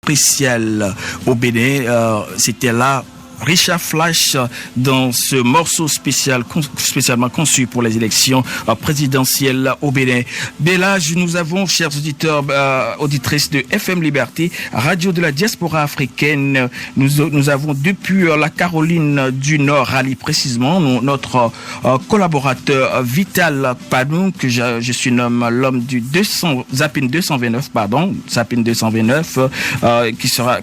spécial au Bénin. C'était là Richard Flash dans ce morceau spécialement conçu pour les élections présidentielles au Bénin. Dès l'âge, nous avons, chers auditeurs, auditrices de FM Liberté, radio de la diaspora africaine. Nous avons depuis la Caroline du Nord, Rallye précisément, notre collaborateur Vital Panou, que je surnomme l'homme du Zapping 229,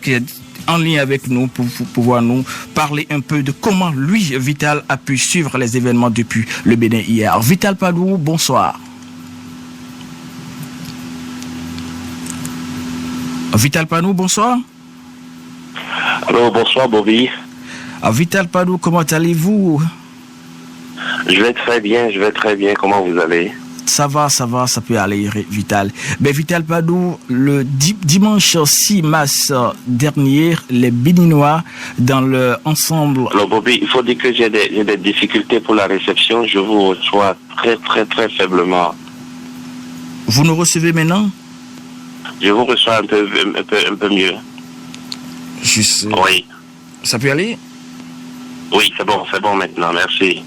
qui est en lien avec nous pour pouvoir nous parler un peu de comment lui, Vital, a pu suivre les événements depuis le Bénin hier. Vital Padou, bonsoir. Vital Padou, bonsoir. Alors, bonsoir Bobby. Vital Padou, comment allez-vous? Je vais très bien. Comment vous allez? Ça va, ça peut aller, Vital. Mais Vital Padou, le dimanche 6 mars dernier, les Béninois dans le ensemble... Alors Bobby, il faut dire que j'ai des difficultés pour la réception. Je vous reçois très faiblement. Vous nous recevez maintenant? Je vous reçois un peu mieux. Juste... Oui. Ça peut aller? Oui, c'est bon maintenant, merci.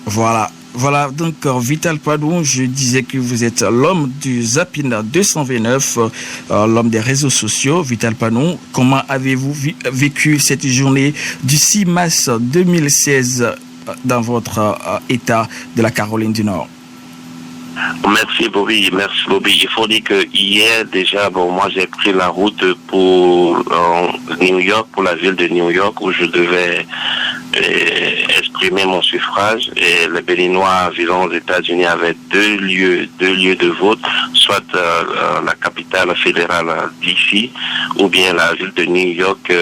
Voilà, donc Vital Padou, je disais que vous êtes l'homme du Zapping 229, l'homme des réseaux sociaux. Vital Padou, comment avez-vous vécu cette journée du 6 mars 2016 dans votre état de la Caroline du Nord? Merci Bobby. Il faut dire que hier déjà, moi j'ai pris la route pour New York, pour la ville de New York, où je devais exprimer mon suffrage, et les Béninois vivant aux États-Unis avaient deux lieux de vote, soit la capitale fédérale DC ou bien la ville de New York,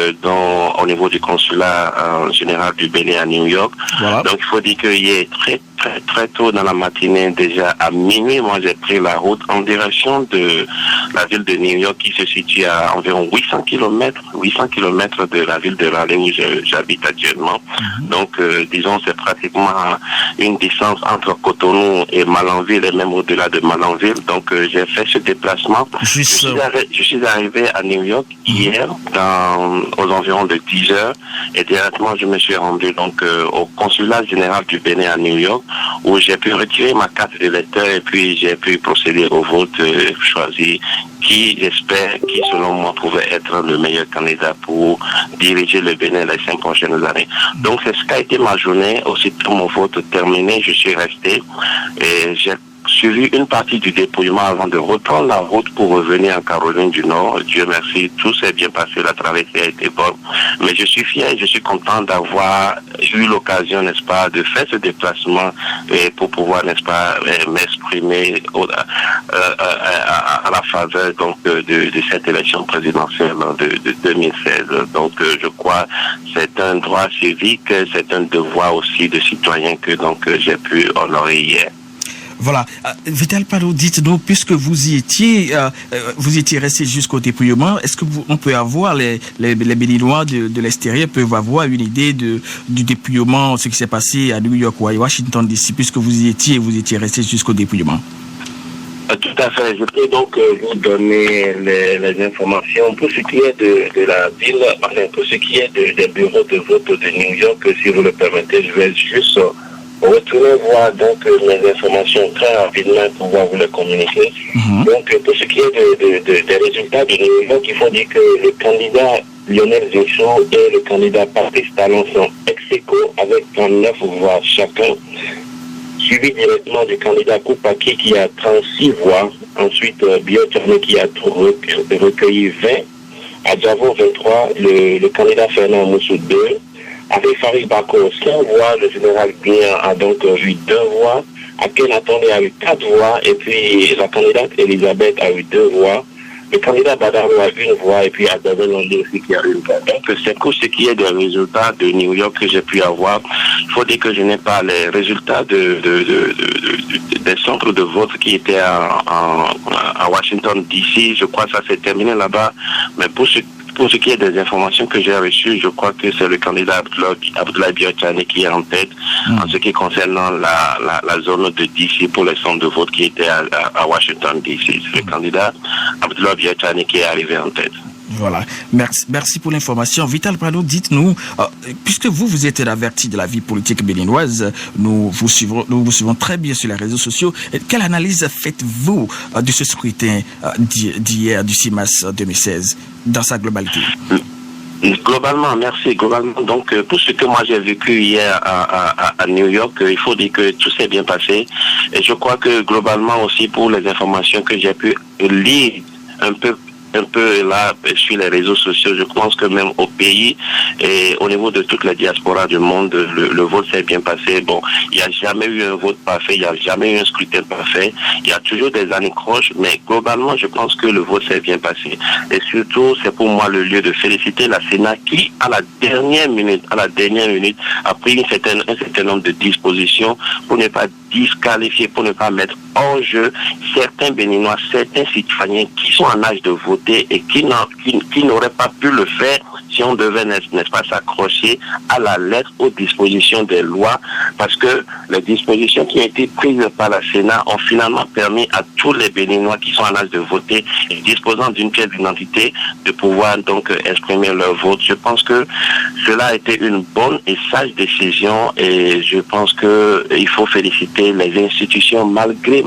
au niveau du consulat général du Bénin à New York. Voilà. Donc il faut dire qu'il est très tôt dans la matinée, déjà à minuit, moi j'ai pris la route en direction de la ville de New York, qui se situe à environ 800 km de la ville de Raleigh où j'habite actuellement. Donc disons c'est pratiquement une distance entre Cotonou et Malanville, et même au-delà de Malanville. Donc j'ai fait ce déplacement. Je suis arrivé à New York hier aux environs de 10 heures, et directement je me suis rendu donc au consulat général du Bénin à New York, où j'ai pu retirer ma carte d'électeur, et puis j'ai pu procéder au vote, choisir qui selon moi pouvait être le meilleur candidat pour diriger le Bénin les 5 prochaines années. Donc c'est ce qu'a été ma journée. Aussitôt mon vote terminé, je suis resté et j'ai suivi une partie du dépouillement avant de reprendre la route pour revenir en Caroline du Nord. Dieu merci, tout s'est bien passé, la traversée a été bonne. Mais je suis fier, je suis content d'avoir eu l'occasion, n'est-ce pas, de faire ce déplacement et pour pouvoir, n'est-ce pas, m'exprimer à la faveur donc de cette élection présidentielle de 2016. Donc je crois c'est un droit civique, c'est un devoir aussi de citoyen que donc j'ai pu honorer hier. Voilà. Vital Padou, dites-nous, puisque vous y étiez resté jusqu'au dépouillement, est-ce que on peut avoir, les Béninois de l'extérieur peuvent avoir une idée du dépouillement, ce qui s'est passé à New York ou à Washington DC, puisque vous y étiez resté jusqu'au dépouillement? Tout à fait. Je peux donc vous donner les informations pour ce qui est de la ville, enfin pour ce qui est des bureaux de vote de New York, si vous le permettez, je vais juste retourner voir donc les informations très rapidement pour pouvoir vous les communiquer. Donc pour ce qui est des résultats de New York, il faut dire que le candidat Lionel Zécho et le candidat Patrice Talon sont ex-aequo avec 39 voix chacun, suivi directement du candidat Koupaki qui a 36 voix, ensuite Bioterne qui a recueilli 20, Adjavo 23, le candidat Fernand Moussou 2, avec Farid Bako 5 voix, le général Guéant a donc eu 2 voix, Akhenaton a eu 4 voix, et puis la candidate Elisabeth a eu 2 voix, le candidat Badarou a 1 voix, et puis Adabel Landé aussi qui a 1 voix. Donc c'est pour ce qui est des résultats de New York que j'ai pu avoir. Il faut dire que je n'ai pas les résultats des centres de vote qui étaient à Washington DC. Je crois que ça s'est terminé là-bas, mais pour ce qui est des informations que j'ai reçues, je crois que c'est le candidat Abdoulaye Biotchane qui est en tête en ce qui concerne la zone de DC pour les centres de vote qui étaient à Washington DC. C'est le candidat Abdoulaye Biotchane qui est arrivé en tête. Voilà, merci pour l'information. Vital Prado, dites-nous, puisque vous êtes averti de la vie politique béninoise, nous vous suivons très bien sur les réseaux sociaux. Quelle analyse faites-vous de ce scrutin d'hier, du 6 mars 2016, dans sa globalité? Globalement, merci. Globalement, donc, pour ce que moi j'ai vécu hier à New York, il faut dire que tout s'est bien passé. Et je crois que globalement aussi, pour les informations que j'ai pu lire un peu là sur les réseaux sociaux, je pense que même au pays et au niveau de toute la diaspora du monde, le vote s'est bien passé. Bon, il n'y a jamais eu un vote parfait, il n'y a jamais eu un scrutin parfait. Il y a toujours des anicroches, mais globalement, je pense que le vote s'est bien passé. Et surtout, c'est pour moi le lieu de féliciter la Sénat qui, à la dernière minute, a pris un certain nombre de dispositions pour ne pas disqualifier, pour ne pas mettre hors jeu certains Béninois, certains citoyens qui sont en âge de voter et qui n'auraient pas pu le faire si on devait, n'est-ce pas, s'accrocher à la lettre aux dispositions des lois, parce que les dispositions qui ont été prises par la Sénat ont finalement permis à tous les Béninois qui sont en âge de voter et disposant d'une pièce d'identité de pouvoir donc exprimer leur vote. Je pense que cela a été une bonne et sage décision et je pense que il faut féliciter les institutions malgré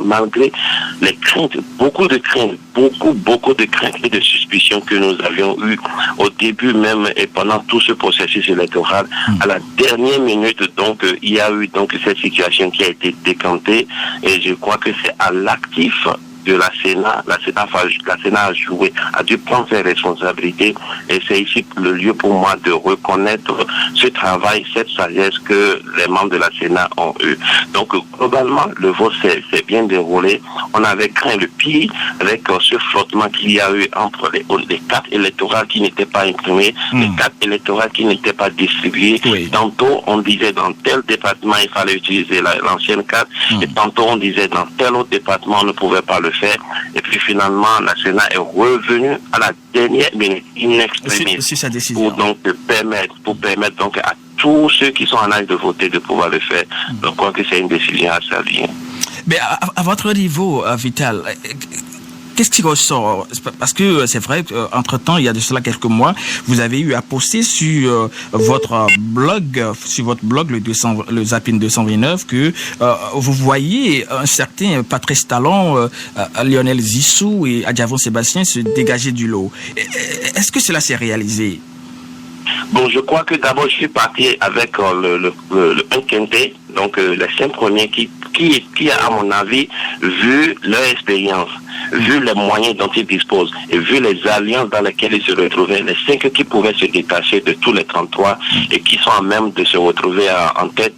les craintes, beaucoup de craintes et de suspicions que nous avions eues au début même et pendant tout ce processus électoral. À la dernière minute, donc, il y a eu donc cette situation qui a été décantée et je crois que c'est à l'actif de la Sénat a dû prendre ses responsabilités et c'est ici le lieu pour moi de reconnaître ce travail, cette sagesse que les membres de la Sénat ont eu. Donc globalement, le vote s'est bien déroulé. On avait craint le pire avec ce flottement qu'il y a eu entre les cartes électorales qui n'étaient pas imprimées, les cartes électorales qui n'étaient pas distribuées. Oui. Tantôt on disait dans tel département il fallait utiliser l'ancienne carte et tantôt on disait dans tel autre département on ne pouvait pas le faire. Et puis finalement, la Sénat est revenue à la dernière minute inexprimée pour permettre donc à tous ceux qui sont en âge de voter de pouvoir le faire. Donc, je crois que c'est une décision à saluer. Mais à votre niveau, Vital, qu'est-ce qui ressort? Parce que c'est vrai qu'entre-temps, il y a de cela quelques mois, vous avez eu à poster sur votre blog, le Zapping 229, que vous voyez un certain Patrice Talon, Lionel Zissou et Adjavon Sébastien se dégager du lot. Est-ce que cela s'est réalisé? Bon, je crois que d'abord, je suis parti avec le 1 quintet, donc les 5 premiers qui, à mon avis, vu leur expérience, vu les moyens dont ils disposent et vu les alliances dans lesquelles ils se retrouvaient, les 5 qui pouvaient se détacher de tous les 33 et qui sont à même de se retrouver en tête,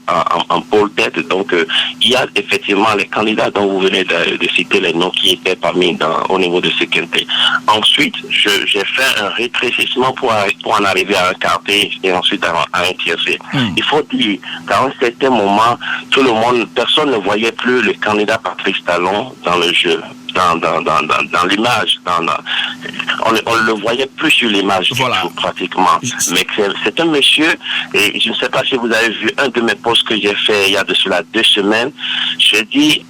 en pôle tête. Donc, il y a effectivement les candidats dont vous venez de citer les noms qui étaient parmi au niveau de ce quintet. Ensuite, j'ai fait un rétrécissement pour en arriver à un quartier et ensuite à un tiercé. Il faut dire qu'à un certain moment, personne ne voyait plus le candidat Patrice Talon dans le jeu. Dans l'image, on ne le voyait plus sur l'image voilà. Du tout, pratiquement. Mais c'est un monsieur, et je ne sais pas si vous avez vu un de mes posts que j'ai fait il y a de cela 2 semaines, je dis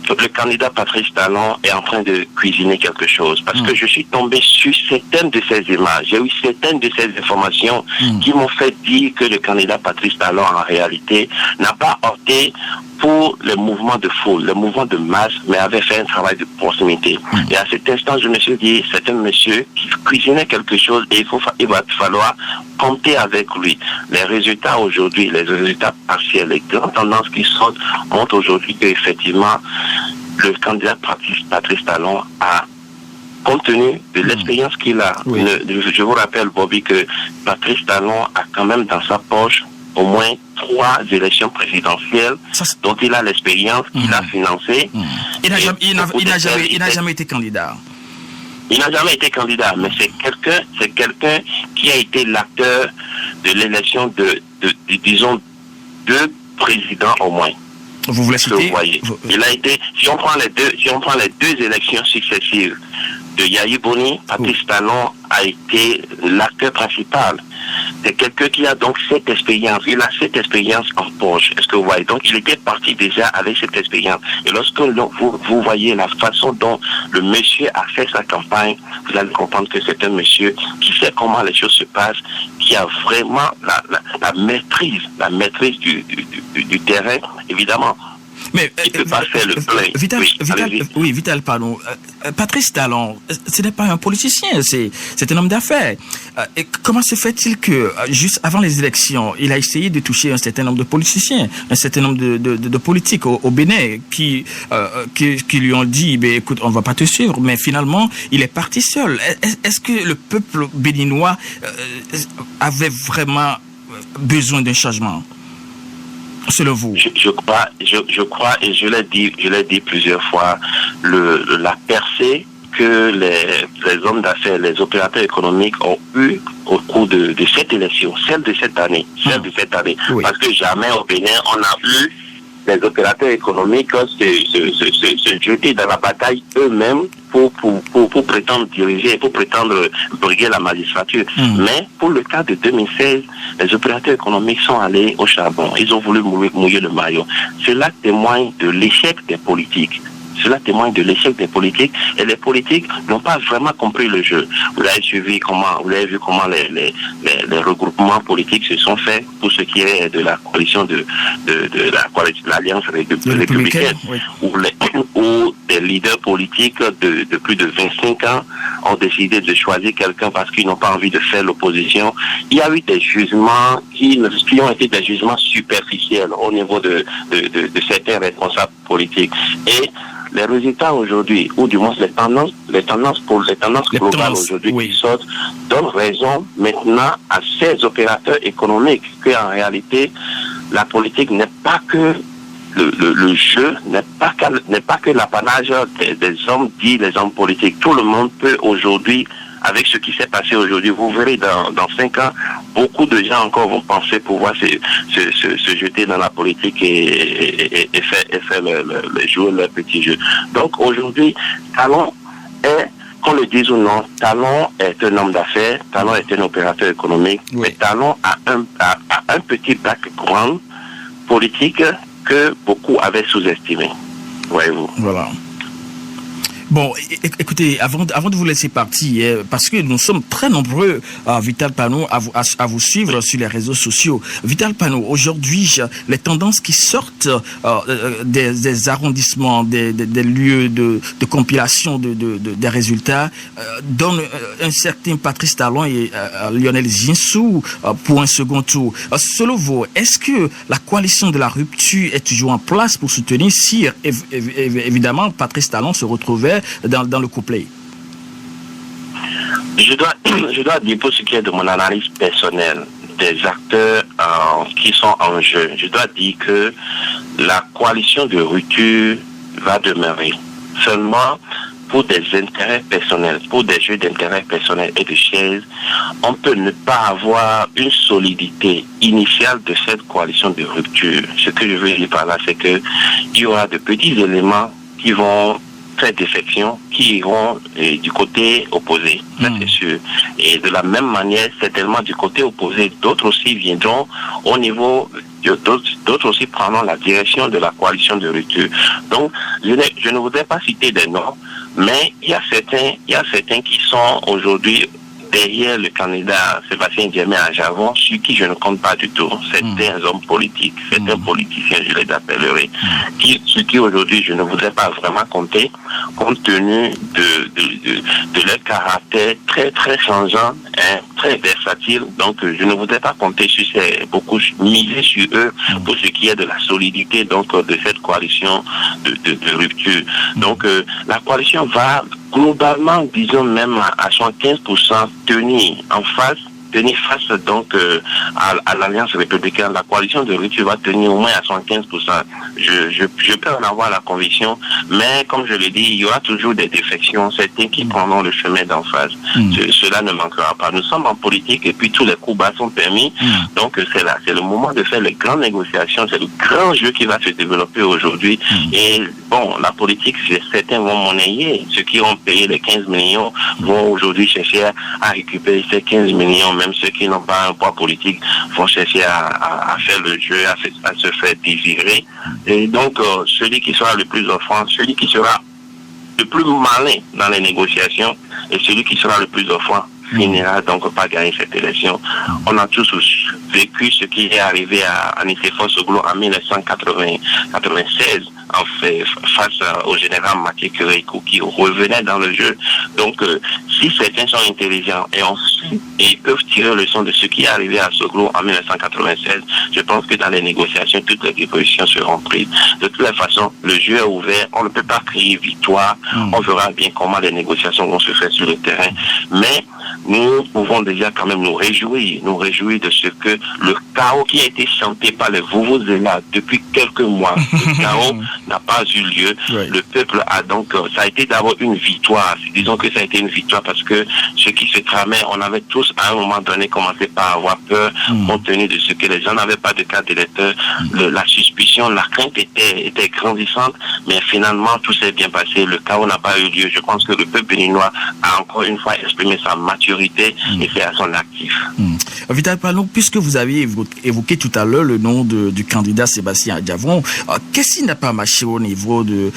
le candidat Patrice Talon est en train de cuisiner quelque chose parce que je suis tombé sur certaines de ces images, j'ai eu certaines de ces informations qui m'ont fait dire que le candidat Patrice Talon en réalité n'a pas opté pour les mouvements de foule, les mouvements de masse, mais avait fait un travail de proximité. Et à cet instant, je me suis dit, c'est un monsieur qui cuisinait quelque chose et il va falloir compter avec lui. Les résultats aujourd'hui, les résultats partiels, les grandes tendances qui sortent montrent aujourd'hui qu'effectivement, le candidat Patrice Talon a, compte tenu de l'expérience qu'il a, je vous rappelle, Bobby, que Patrice Talon a quand même dans sa poche au moins 3 élections présidentielles dont il a l'expérience, qu'il a financé. Il n'a jamais été candidat. Il n'a jamais été candidat, mais c'est quelqu'un qui a été l'acteur de l'élection de disons, 2 présidents au moins. Vous voulez citer? Il a été, si on prend les deux élections successives de Yahi Boni, Patrice Talon a été l'acteur principal c'est quelqu'un qui a donc cette expérience. Il a cette expérience en poche. Est-ce que vous voyez? Donc, il était parti déjà avec cette expérience. Et lorsque vous voyez la façon dont le monsieur a fait sa campagne, vous allez comprendre que c'est un monsieur qui sait comment les choses se passent, qui a vraiment la maîtrise du terrain, évidemment. Mais il peut pas faire le plein. Vital, pardon. Patrice Talon, ce n'est pas un politicien, c'est un homme d'affaires. Et comment se fait-il que, juste avant les élections, il a essayé de toucher un certain nombre de politiciens, un certain nombre de politiques au Bénin qui lui ont dit, écoute, on ne va pas te suivre, mais finalement, il est parti seul. Est-ce que le peuple béninois avait vraiment besoin d'un changement? Selon vous? Je crois, et je l'ai dit plusieurs fois, la percée que les hommes d'affaires, les opérateurs économiques ont eu au cours de cette élection, celle de cette année. Oui. Parce que jamais au Bénin, on a vu les opérateurs économiques se jeter dans la bataille eux-mêmes pour prétendre diriger, pour prétendre briguer la magistrature. Mais pour le cas de 2016, les opérateurs économiques sont allés au charbon. Ils ont voulu mouiller le maillot. Cela témoigne de l'échec des politiques. Et les politiques n'ont pas vraiment compris le jeu. Vous avez vu comment les regroupements politiques se sont faits pour ce qui est de la coalition de l'Alliance républicaine, oui. Où des leaders politiques de plus de 25 ans ont décidé de choisir quelqu'un parce qu'ils n'ont pas envie de faire l'opposition. Il y a eu des jugements qui ont été des jugements superficiels au niveau de certains responsables politiques. Et les résultats aujourd'hui, ou du moins les tendances globales aujourd'hui qui sortent, donnent raison maintenant à ces opérateurs économiques qu'en réalité, la politique n'est pas que le jeu, n'est pas que l'apanage des hommes dits les hommes politiques. Tout le monde peut aujourd'hui, avec ce qui s'est passé aujourd'hui, vous verrez dans 5 ans, beaucoup de gens encore vont penser pouvoir se jeter dans la politique et faire jouer leur petit jeu. Donc aujourd'hui, Talon est, qu'on le dise ou non, Talon est un homme d'affaires, Talon est un opérateur économique, oui. Mais Talon a un petit background politique que beaucoup avaient sous-estimé. Voyez-vous. Voilà. Bon, écoutez, avant de vous laisser partir, parce que nous sommes très nombreux, Vital Pano, à vous suivre sur les réseaux sociaux. Vital Pano, aujourd'hui, les tendances qui sortent des arrondissements, des lieux de compilation des résultats, donnent un certain Patrice Talon et Lionel Zinsou pour un second tour. Selon vous, est-ce que la coalition de la rupture est toujours en place pour soutenir si, évidemment, Patrice Talon se retrouvait dans le couplet? Je dois dire, pour ce qui est de mon analyse personnelle des acteurs qui sont en jeu, je dois dire que la coalition de rupture va demeurer. Seulement, pour des intérêts personnels, pour des jeux d'intérêts personnels et de chaises, on peut ne pas avoir une solidité initiale de cette coalition de rupture. Ce que je veux dire par là, c'est que il y aura de petits éléments qui vont faire défection, qui iront du côté opposé, ça c'est sûr. Et de la même manière, certainement du côté opposé, d'autres aussi viendront au niveau, d'autres aussi prendront la direction de la coalition de rupture. Donc, je ne voudrais pas citer des noms, mais il y a certains qui sont aujourd'hui derrière le candidat Sébastien Diémé à Javon, sur qui je ne compte pas du tout. Certains hommes politiques, certains politiciens, je les appellerai, sur qui aujourd'hui je ne voudrais pas vraiment compter, compte tenu de leur caractère très très changeant, très versatile. Donc je ne voudrais pas compter sur beaucoup miser sur eux pour ce qui est de la solidité donc de cette coalition de rupture. Donc la coalition va globalement, disons même à 75% tenir face donc à l'Alliance républicaine. La coalition de rupture va tenir au moins à 75%. Je peux en avoir la conviction, mais comme je l'ai dit, il y aura toujours des défections, certains qui prendront le chemin d'en face. Cela ne manquera pas. Nous sommes en politique et puis tous les coups bas sont permis. Donc c'est le moment de faire les grandes négociations, c'est le grand jeu qui va se développer aujourd'hui. Et bon, la politique, certains vont monnayer. Ceux qui ont payé les 15 millions vont aujourd'hui chercher à récupérer ces 15 millions. même ceux qui n'ont pas un poids politique vont chercher à faire le jeu, à se faire désirer. Et donc, celui qui sera le plus offrant, celui qui sera le plus malin dans les négociations et celui qui sera le plus offrant finira donc par gagner cette élection. On a tous vécu ce qui est arrivé à Nicéphore Soglo en 1996 en fait, face au général Maké Kérékou qui revenait dans le jeu. Donc, si certains sont intelligents et peuvent tirer leçon de ce qui est arrivé à Soglo en 1996, je pense que dans les négociations, toutes les dispositions seront prises. De toute façon, le jeu est ouvert, on ne peut pas crier victoire, on verra bien comment les négociations vont se faire sur le terrain. Mais nous pouvons déjà quand même nous réjouir de ce que le chaos qui a été chanté par les Vuvuzela depuis quelques mois, le chaos n'a pas eu lieu. Oui. Le peuple a donc, ça a été d'abord une victoire. Disons que ça a été une victoire parce que ce qui se tramait, on avait tous à un moment donné commencé par avoir peur, compte tenu de ce que les gens n'avaient pas de carte d'électeur. La suspicion, la crainte était grandissante, mais finalement tout s'est bien passé. Le chaos n'a pas eu lieu. Je pense que le peuple béninois a encore une fois exprimé sa maturité et c'est à son actif. Vital Palon, puisque vous avez évoqué tout à l'heure le nom du candidat Sébastien Diavon, qu'est-ce qui n'a pas marché au niveau de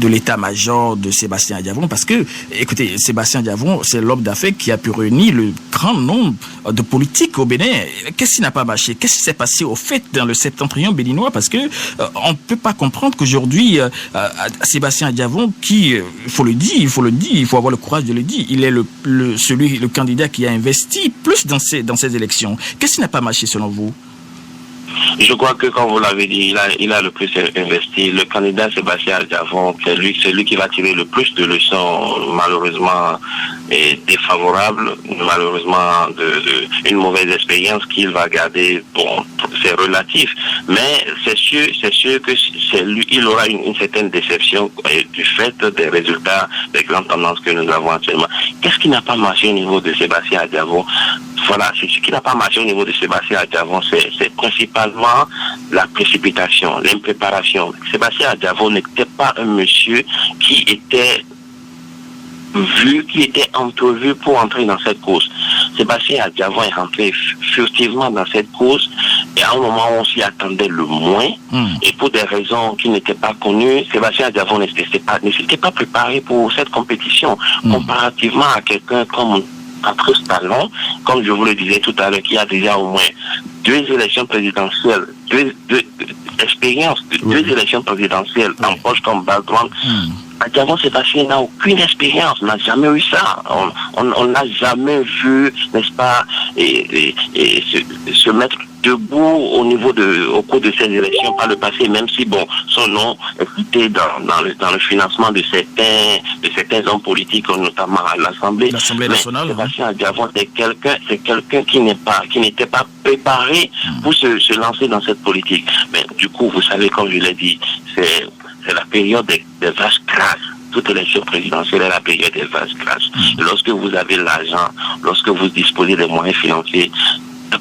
l'état-major de Sébastien Diavon? Parce que, écoutez, Sébastien Diavon, c'est l'homme d'affaires qui a pu réunir le grand nombre de politiques au Bénin. Qu'est-ce qui n'a pas marché? Qu'est-ce qui s'est passé au fait dans le septentrion béninois? Parce que on ne peut pas comprendre qu'aujourd'hui, Sébastien Diavon, qui, il faut avoir le courage de le dire, il est le candidat qui a investi plus dans ces élections. Qu'est-ce qui n'a pas marché selon vous? Je crois que, comme vous l'avez dit, il a le plus investi. Le candidat Sébastien Diavon, c'est lui qui va tirer le plus de leçons, malheureusement, défavorables, malheureusement, une mauvaise expérience qu'il va garder. Bon, c'est relatif, mais c'est sûr que il aura une certaine déception du fait des résultats, des grandes tendances que nous avons actuellement. Qu'est-ce qui n'a pas marché au niveau de Sébastien Diavon? Voilà, ce qui n'a pas marché au niveau de Sébastien Diavon, c'est principalement la précipitation, l'impréparation. Sébastien Diavon n'était pas un monsieur qui était entrevu pour entrer dans cette course. Sébastien Diavon est rentré furtivement dans cette course et à un moment où on s'y attendait le moins et pour des raisons qui n'étaient pas connues, Sébastien Diavon ne s'était pas préparé pour cette compétition comparativement à quelqu'un comme Patrice Talon, comme je vous le disais tout à l'heure, qui a déjà au moins deux élections présidentielles, deux élections présidentielles en poche comme background. Diavon Sébastien n'a aucune expérience, n'a jamais eu ça. On n'a jamais vu, n'est-ce pas, se mettre debout au cours de ces élections par le passé, même si bon, son nom est cité dans le financement de certains hommes politiques, notamment à l'Assemblée nationale. Sébastien Diavon, c'est quelqu'un qui n'était pas préparé pour se lancer dans cette politique. Mais du coup, vous savez, comme je l'ai dit, c'est la période des vaches grasses. Toute élection présidentielle est la période des vaches grasses. Lorsque vous avez l'argent, lorsque vous disposez des moyens financiers,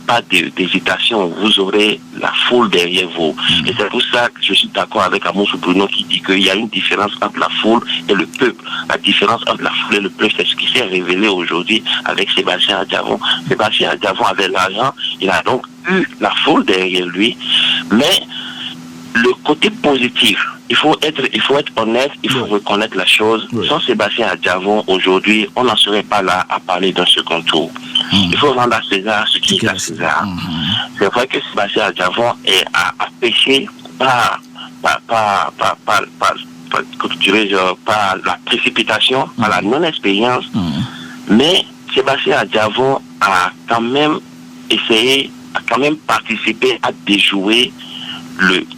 pas d'hésitation, vous aurez la foule derrière vous. Et c'est pour ça que je suis d'accord avec Amoussou Bruno qui dit qu'il y a une différence entre la foule et le peuple. La différence entre la foule et le peuple, c'est ce qui s'est révélé aujourd'hui avec Sébastien Diavon. Sébastien Diavon avait l'argent, il a donc eu la foule derrière lui, mais le côté positif, il faut être honnête, il faut reconnaître la chose. Sans Sébastien Diavon, aujourd'hui, on n'en serait pas là à parler d'un second tour. Il faut rendre à César ce qui est à César. C'est vrai que Sébastien Diavon a péché par la précipitation, par la non-expérience, mais Sébastien Diavon a quand même participé à déjouer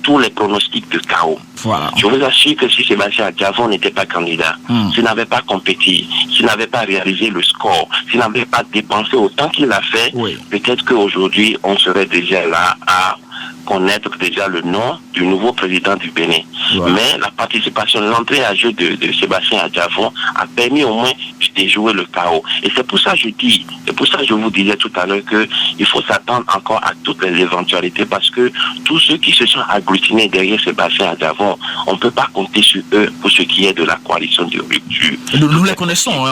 tous les pronostics de chaos. Voilà. Je vous assure que si Sébastien Diavon n'était pas candidat, s'il n'avait pas compétit, s'il n'avait pas réalisé le score, s'il n'avait pas dépensé autant qu'il a fait, peut-être qu'aujourd'hui, on serait déjà là à connaître déjà le nom du nouveau président du Bénin. Ouais. Mais la participation, l'entrée à jeu de Sébastien Adjavon a permis au moins de déjouer le chaos. Et c'est pour ça que je vous disais tout à l'heure qu'il faut s'attendre encore à toutes les éventualités parce que tous ceux qui se sont agglutinés derrière Sébastien Adjavon, on ne peut pas compter sur eux pour ce qui est de la coalition de rupture. Nous les connaissons,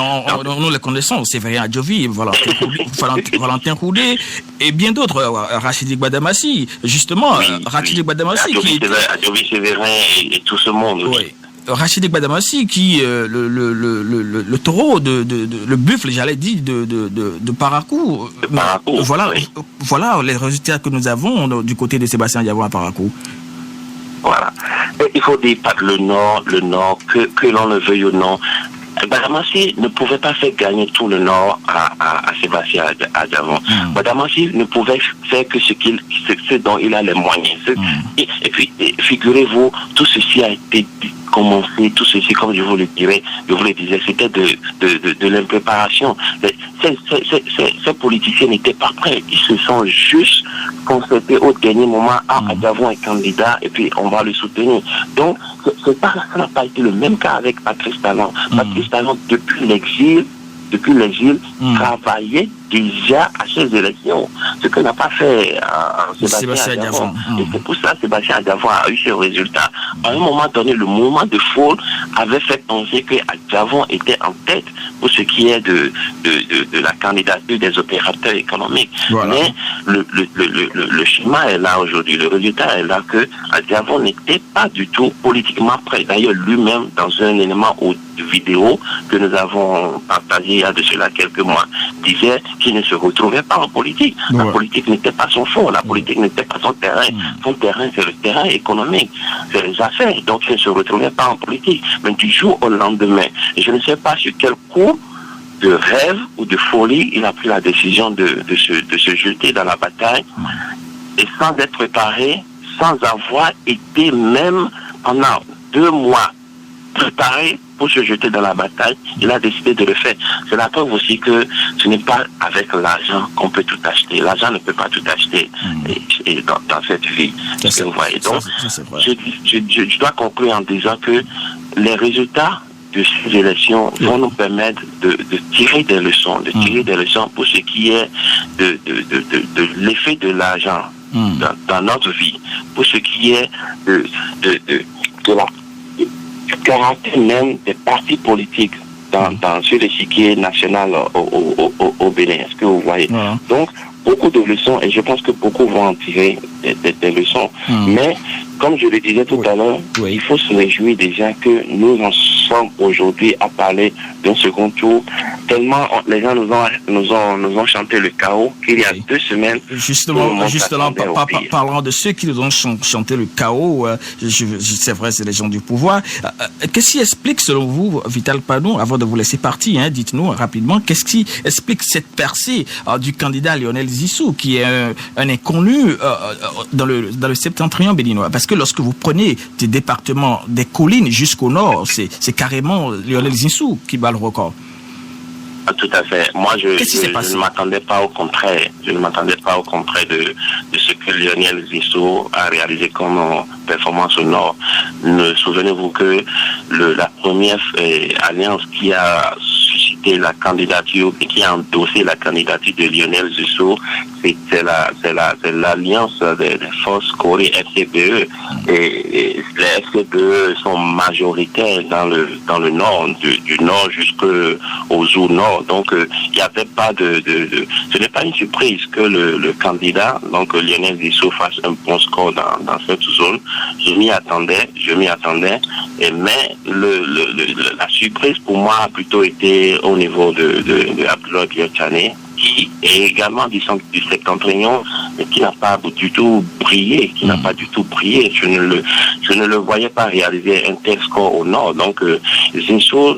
nous les connaissons, Séverin Adjovi, Valentin Koudé et bien d'autres, Rachidi Gbadamassi, justement, Rachidi Gbadamassi Adjovi, Séverin et tout ce monde. Oui. Rachidi Gbadamassi qui le taureau le buffle, j'allais dire de Parakou. Voilà les résultats que nous avons du côté de Sébastien Adjavon à Parakou. Voilà. Et il faut dire pas le Nord, que l'on le veuille ou non. Gbadamassi ne pouvait pas faire gagner tout le Nord à Sébastien Adjavon. Gbadamassi ne pouvait faire que ce dont il a les moyens. Et puis, figurez-vous, tout ceci a été commencé, tout ceci, comme je vous le disais, c'était de l'impréparation. Ces politiciens n'étaient pas prêts. Ils se sont juste concertés au dernier moment. Adjavon est candidat et puis on va le soutenir. Donc, ça n'a pas été le même cas avec Patrice Talon. Patrice Talon, depuis l'exil, travaillait déjà à ces élections. Ce que n'a pas fait Sébastien Adjavon. Et c'est pour ça que Sébastien Adjavon a eu ce résultat. À un moment donné, le mouvement de foule avait fait penser que Adjavon était en tête pour ce qui est de la candidature des opérateurs économiques. Voilà. Mais le schéma est là aujourd'hui. Le résultat est là que Adjavon n'était pas du tout politiquement prêt. D'ailleurs, lui-même, dans un élément vidéo que nous avons partagé il y a de cela quelques mois, disait qu'il ne se retrouvait pas en politique. La politique n'était pas son fond, la politique n'était pas son terrain. Son terrain, c'est le terrain économique, c'est les affaires. Donc, il ne se retrouvait pas en politique. Mais du jour au lendemain, je ne sais pas sur quel coup de rêve ou de folie, il a pris la décision de se jeter dans la bataille et sans être préparé, sans avoir été même pendant 2 mois préparé pour se jeter dans la bataille, il a décidé de le faire. C'est la preuve aussi que ce n'est pas avec l'argent qu'on peut tout acheter. L'argent ne peut pas tout acheter et dans cette vie. Vous voyez. Donc, je dois conclure en disant que les résultats de ces élections vont nous permettre de tirer des leçons, pour ce qui est de l'effet de l'argent dans notre vie, pour ce qui est du caractère même des partis politiques sur l'échiquier national au Bénin. Est-ce que vous voyez? Donc, beaucoup de leçons, et je pense que beaucoup vont en tirer des leçons. Mais, comme je le disais tout à l'heure, il faut se réjouir déjà que nous en sommes aujourd'hui à parler d'un second tour, tellement les gens nous ont chanté le chaos qu'il y a 2 semaines. Justement parlant de ceux qui nous ont chanté le chaos, c'est vrai, c'est les gens du pouvoir. Qu'est-ce qui explique, selon vous, Vital Panou, avant de vous laisser partir, dites-nous rapidement, qu'est-ce qui explique cette percée du candidat Lionel Zissou, qui est un inconnu dans le septentrion béninois? Parce que lorsque vous prenez des départements, des collines jusqu'au nord, c'est carrément Lionel Zissou qui bat le record. Tout à fait. Moi, je ne m'attendais pas au contraire. Je ne m'attendais pas au contraire de ce que Lionel Zissou a réalisé comme performance au Nord. Souvenez-vous que la première alliance qui a suscité la candidature et qui a endossé la candidature de Lionel Zissou, c'est l'alliance des forces Corée FCBE. Et les FCBE sont majoritaires dans le Nord, du Nord jusqu'au Zou Nord. Donc, il n'y avait pas ce n'est pas une surprise que le candidat, donc Lionel Zissou, fasse un bon score dans cette zone. Je m'y attendais. Mais la surprise pour moi a plutôt été au niveau de Abdoulaye Biotchané, qui est également du septentrion, mais qui n'a pas du tout brillé, Je ne le voyais pas réaliser un tel score au Nord. Donc, Zissou,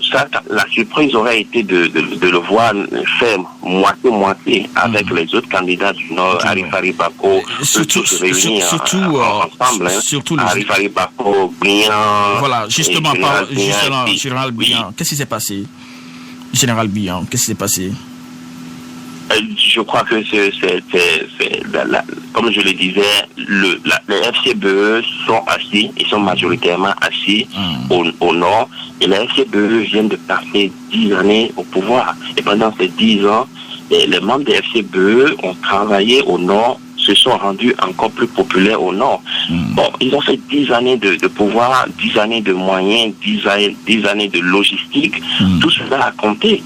la surprise aurait été de le voir faire moitié-moitié avec les autres candidats du Nord, Arifari Bako, tous réunis ensemble. Arifari Bako, Briand. Voilà, justement, Général Briand. Qu'est-ce qui s'est passé? Général Briand, qu'est-ce qui s'est passé? je crois que comme je le disais, les FCBE sont assis, ils sont majoritairement assis au nord, et les FCBE viennent de passer 10 années au pouvoir. Et pendant ces 10 ans, les membres des FCBE ont travaillé au nord, se sont rendus encore plus populaires au nord. Bon, ils ont fait 10 années de pouvoir, 10 années de moyens, 10 années de logistique. Tout cela a compté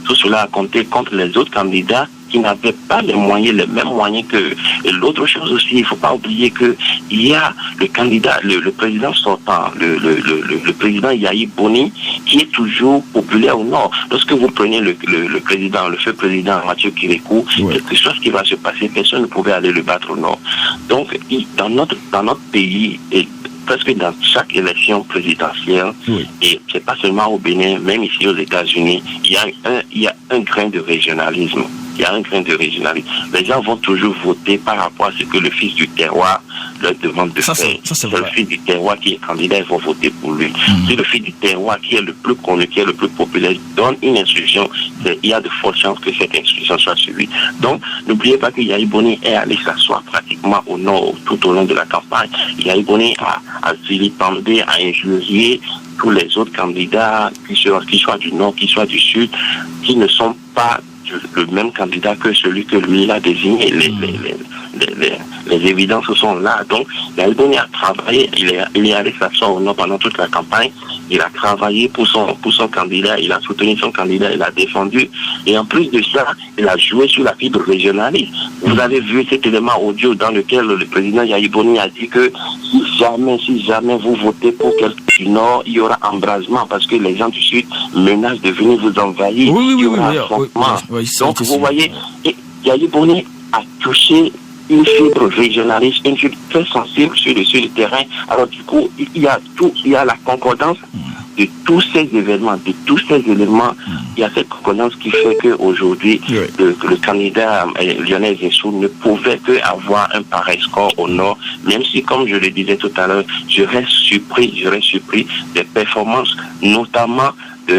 contre les autres candidats qui n'avaient pas les mêmes moyens que l'autre chose aussi. Il ne faut pas oublier que il y a le candidat, le président sortant, le président Yahi Boni, qui est toujours populaire au nord. Lorsque vous prenez le feu président Mathieu Kérékou, quelque chose qui va se passer, personne ne pouvait aller le battre au nord. Donc, dans notre pays, et presque dans chaque élection présidentielle, et c'est pas seulement au Bénin, même ici aux États-Unis, il y a un grain de régionalisme. Il y a un grain de régionalisme. Les gens vont toujours voter par rapport à ce que le fils du terroir leur demande de faire. C'est le fils du terroir qui est candidat, ils vont voter pour lui. C'est le fils du terroir qui est le plus connu, qui est le plus populaire, donne une instruction, il y a de fortes chances que cette instruction soit suivie. Donc, n'oubliez pas que Yahi Boni est allé s'asseoir pratiquement au nord tout au long de la campagne. Yahi Boni a vilipendé, a injurié tous les autres candidats, qui soient du nord, qui soient du sud, qui ne sont pas le même candidat que celui que lui a désigné. Les évidences sont là. Donc, Yahi Boni a travaillé, il est allé s'asseoir au nord pendant toute la campagne. Il a travaillé pour son candidat, il a soutenu son candidat, il a défendu. Et en plus de ça, il a joué sur la fibre régionaliste. Vous avez vu cet élément audio dans lequel le président Yahi Boni a dit que si jamais vous votez pour quelqu'un du Nord, il y aura embrasement parce que les gens du Sud menacent de venir vous envahir. Il y aura affrontement. Donc vous voyez, Yahi Boni a touché une fibre régionaliste, une fibre très sensible sur le terrain. Alors du coup, il y a la concordance de tous ces événements, de tous ces éléments. Il y a cette concordance qui fait qu'aujourd'hui, le candidat Lionel Zinsou ne pouvait qu'avoir un pareil score au nord, même si, comme je le disais tout à l'heure, je reste surpris des performances, notamment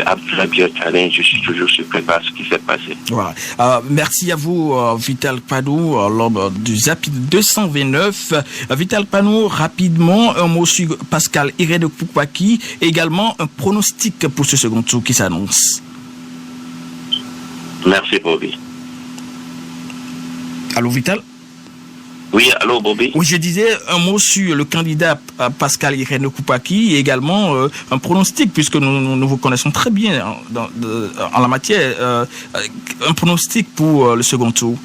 Abdoulaye Biotchalin. Je suis toujours surpris par ce qui s'est passé. Voilà. Merci à vous, Vital Panou, lors du Zap 229. Vital Panou, rapidement, un mot sur Pascal Irene Koupaki, également un pronostic pour ce second tour qui s'annonce. Merci, Bobby. Allô, Vital? Oui, allô, Bobby. Oui, je disais un mot sur le candidat Pascal Irene Koupaki et également un pronostic, puisque nous vous connaissons très bien en la matière. Un pronostic pour le second tour.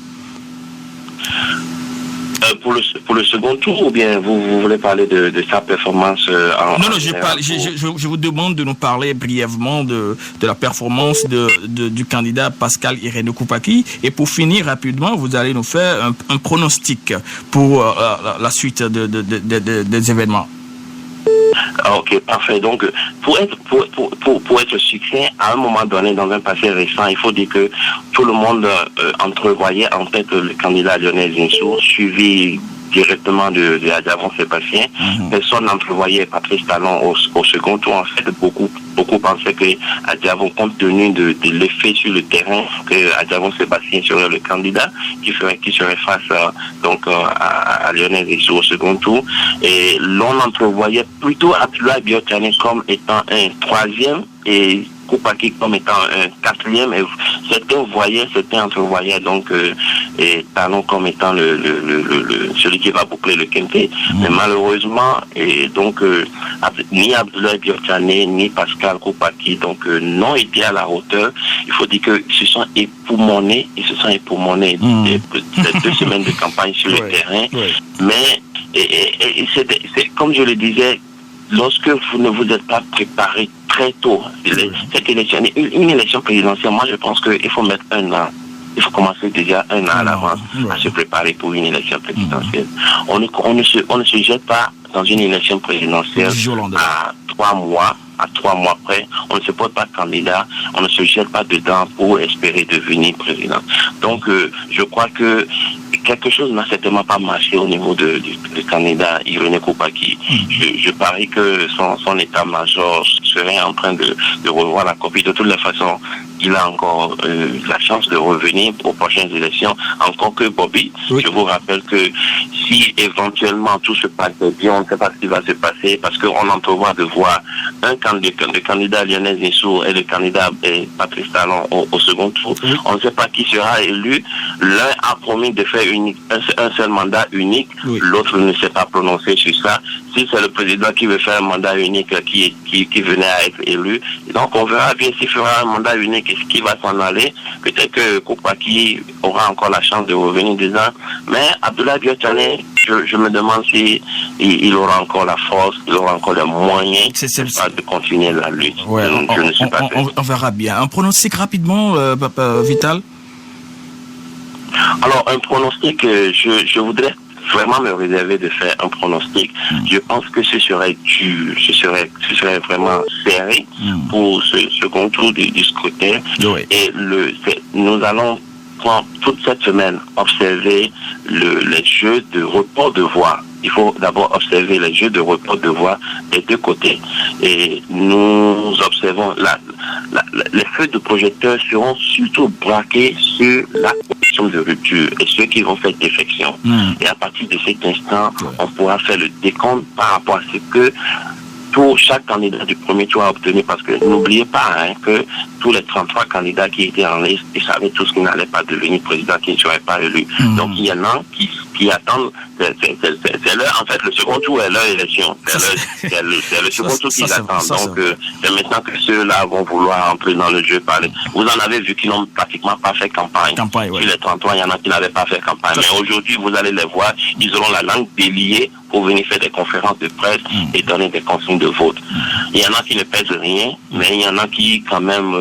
Pour le second tour, ou bien vous voulez parler de sa performance Non, je vous demande de nous parler brièvement de la performance du candidat Pascal Irene Koupaki. Et pour finir rapidement, vous allez nous faire un pronostic pour la suite des événements. Ok, parfait. Donc, pour être succès, à un moment donné, dans un passé récent, il faut dire que tout le monde entrevoyait en fait le candidat Lionel Zinsou, suivi directement de Adjavon Sébastien. Personne n'entrevoyait Patrice Talon au second tour. En fait, beaucoup pensaient que Adjavon, compte tenu de l'effet sur le terrain, que Adjavon Sébastien serait le candidat qui serait face à Lionel Zinsou au second tour. Et l'on entrevoyait plutôt Abdoulaye Biotchalin comme étant un troisième et Koupaki comme étant un quatrième, et certains voyaient, certains entrevoyaient donc et Talon comme étant celui qui va boucler le quintet. Mais malheureusement, et donc ni Abdoulaye Biotchalin ni Pascal Koupaki n'ont été à la hauteur. Il faut dire qu'ils se sont époumonés, les 2 semaines de campagne sur le terrain. Mais c'est comme je le disais, lorsque vous ne vous êtes pas préparé très tôt, cette élection, une élection présidentielle, moi je pense qu'il faut mettre un an. Il faut commencer déjà un an à l'avance à se préparer pour une élection présidentielle. On ne se jette pas dans une élection présidentielle à 3 mois. À 3 mois près, on ne se porte pas candidat, on ne se jette pas dedans pour espérer devenir président. Donc, je crois que quelque chose n'a certainement pas marché au niveau du candidat Irene Koupaki. Je parie que son état-major serait en train de revoir la copie. De toutes les façons, il a encore la chance de revenir aux prochaines élections. Encore que Bobby, je vous rappelle que si éventuellement tout se passe bien, on ne sait pas ce qui va se passer parce qu'on entrevoit de voir le candidat Lionel Zinsou et le candidat Patrice Talon au second tour. On ne sait pas qui sera élu. L'un a promis de faire un seul mandat unique. L'autre ne s'est pas prononcé sur ça. Si c'est le président qui veut faire un mandat unique qui venait à être élu, donc on verra bien s'il fera un mandat unique et ce qui va s'en aller. Peut-être que Koupaki aura encore la chance de revenir disant, mais Abdoulaye Diop-Tchané, je me demande si il aura encore la force, il aura encore les moyens de continuer la lutte. Je ne suis pas sûr. On verra bien. Un pronostic rapidement, Vital? Alors, un pronostic, je voudrais vraiment me réserver de faire un pronostic. Je pense que ce serait dur, ce serait vraiment serré pour ce second tour du scrutin. Et nous allons toute cette semaine observer les jeux de report de voix. Il faut d'abord observer les jeux de report de voix des deux côtés. Et nous observons les feux de projecteurs seront surtout braqués sur la position de rupture et ceux qui vont faire défection. Et à partir de cet instant, on pourra faire le décompte par rapport à ce que chaque candidat du premier tour a obtenu, parce que n'oubliez pas que tous les 33 candidats qui étaient en liste, ils savaient tous qu'ils n'allaient pas devenir président, qu'ils ne seraient pas élus. Donc il y en a qui attendent, c'est leur, en fait, le second tour est leur élection. C'est le second tour qu'ils attendent. Donc c'est maintenant que ceux-là vont vouloir entrer dans le jeu parler. Vous en avez vu qu'ils n'ont pratiquement pas fait campagne. Sur les 33, il y en a qui n'avaient pas fait campagne. Mais aujourd'hui, vous allez les voir, ils auront la langue déliée pour venir faire des conférences de presse et donner des consignes de vote. Il y en a qui ne pèsent rien, mais il y en a qui quand même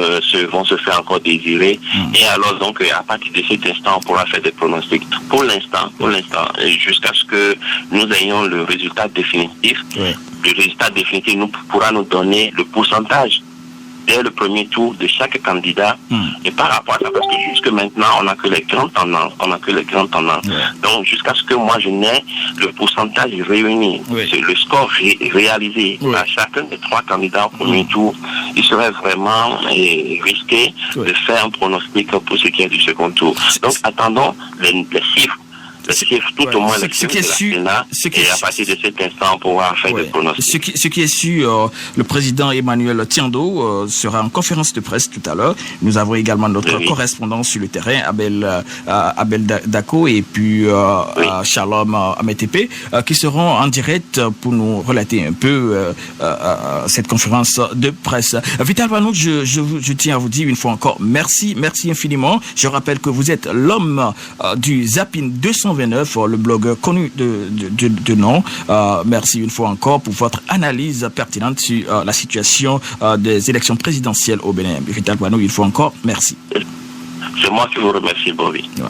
vont se faire encore désirer. Et alors donc à partir de cet instant, on pourra faire des pronostics. Pour l'instant, jusqu'à ce que nous ayons le résultat définitif, le résultat définitif pourra nous donner le pourcentage dès le premier tour de chaque candidat. Et par rapport à ça, parce que jusque maintenant, on n'a que les grandes tendances. Donc, jusqu'à ce que moi, je n'ai le pourcentage réuni, c'est le score réalisé à chacun des trois candidats au premier tour, il serait vraiment risqué de faire un pronostic pour ce qui est du second tour. Donc, attendons les chiffres. Tout au moins et à partir de cet instant, on pourra faire des pronostics. Ce qui est sûr, le président Emmanuel Tiendo sera en conférence de presse tout à l'heure. Nous avons également notre correspondant sur le terrain, Abel Dako, et puis Shalom Ametepe, qui seront en direct pour nous relater un peu cette conférence de presse. Vital Panouk, je tiens à vous dire une fois encore merci infiniment. Je rappelle que vous êtes l'homme du Zapping 229, le blogueur connu de nom. Merci une fois encore pour votre analyse pertinente sur la situation des élections présidentielles au Bénin. Vital Panouk, une fois encore, merci. C'est moi qui vous remercie, Bobby. Ouais.